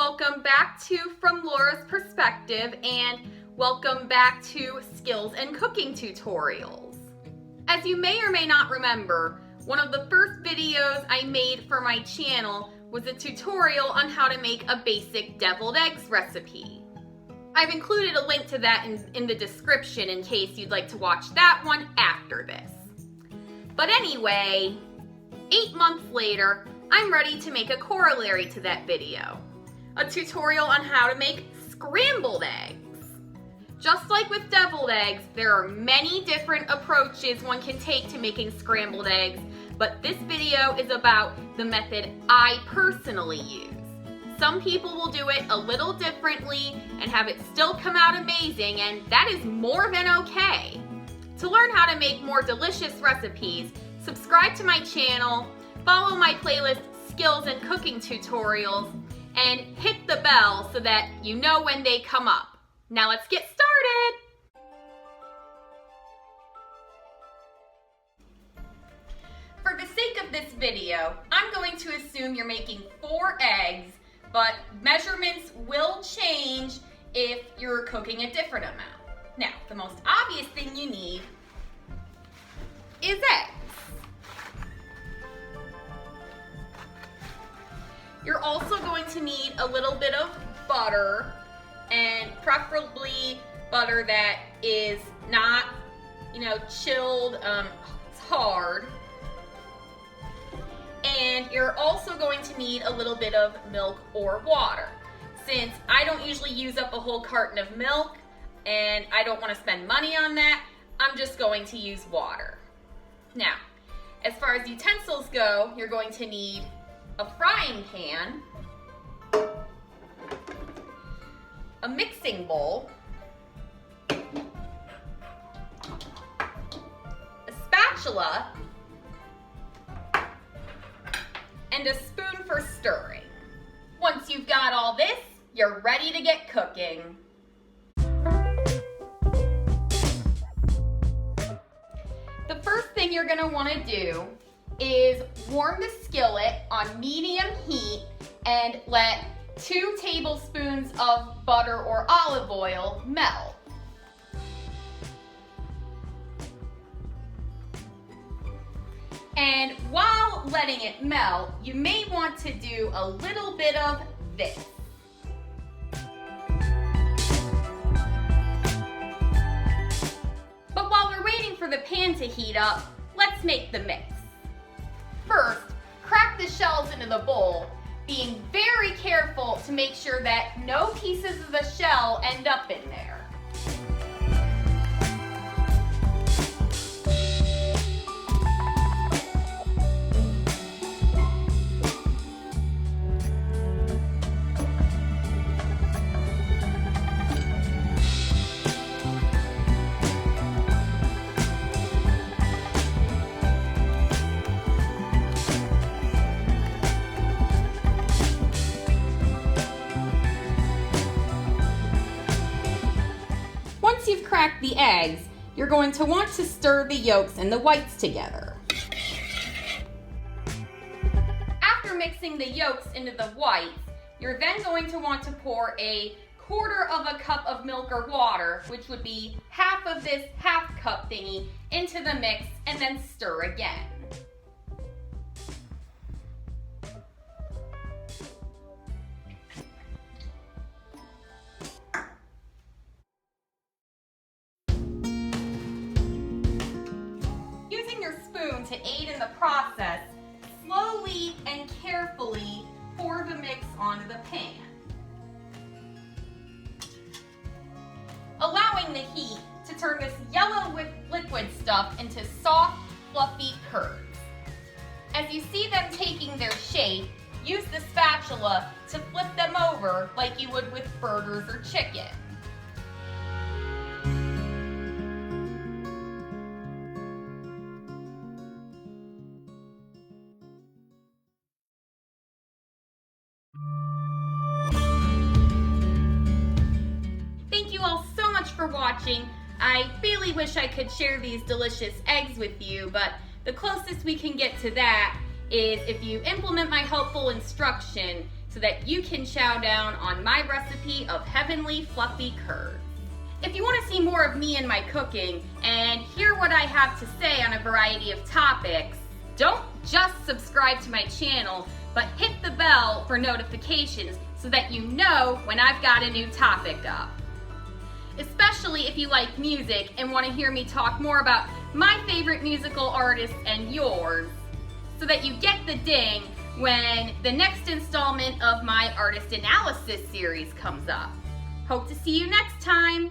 welcome back to From Laura's Perspective, and welcome back to Skills and Cooking Tutorials. As you may or may not remember, one of the first videos I made for my channel was a tutorial on how to make a basic deviled eggs recipe. I've included a link to that in the description in case you'd like to watch that one after this. But anyway, 8 months later, I'm ready to make a corollary to that video. A tutorial on how to make scrambled eggs. Just like with deviled eggs, there are many different approaches one can take to making scrambled eggs, but this video is about the method I personally use. Some people will do it a little differently and have it still come out amazing, and that is more than okay. To learn how to make more delicious recipes, subscribe to my channel, follow my playlist Skills and Cooking Tutorials, and hit the bell so that you know when they come up. Now let's get started! For the sake of this video, I'm going to assume you're making 4 eggs, but measurements will change if you're cooking a different amount. Now, the most obvious thing you need is eggs. You're also going to need a little bit of butter, and preferably butter that is not, chilled, it's hard. And you're also going to need a little bit of milk or water. Since I don't usually use up a whole carton of milk and I don't want to spend money on that, I'm just going to use water. Now, as far as utensils go, you're going to need a frying pan, a mixing bowl, a spatula, and a spoon for stirring. Once you've got all this, you're ready to get cooking. The first thing you're going to want to do is warm the skillet on medium heat and let 2 tablespoons of butter or olive oil melt. And while letting it melt, you may want to do a little bit of this. But while we're waiting for the pan to heat up, let's make the mix. First, crack the shells into the bowl, being very careful to make sure that no pieces of the shell end up in there. Once you've cracked the eggs, you're going to want to stir the yolks and the whites together. After mixing the yolks into the whites, you're then going to want to pour a 1/4 cup of milk or water, which would be half of this half cup thingy, into the mix and then stir again. Spoon to aid in the process, slowly and carefully pour the mix onto the pan, allowing the heat to turn this yellow liquid stuff into soft, fluffy curds. As you see them taking their shape, use the spatula to flip them over like you would with burgers or chicken. For watching. I really wish I could share these delicious eggs with you, but the closest we can get to that is if you implement my helpful instruction, so that you can chow down on my recipe of heavenly fluffy curds. If you want to see more of me and my cooking and hear what I have to say on a variety of topics, don't just subscribe to my channel, but hit the bell for notifications so that you know when I've got a new topic up. Especially if you like music and want to hear me talk more about my favorite musical artists and yours, so that you get the ding when the next installment of my artist analysis series comes up. Hope to see you next time.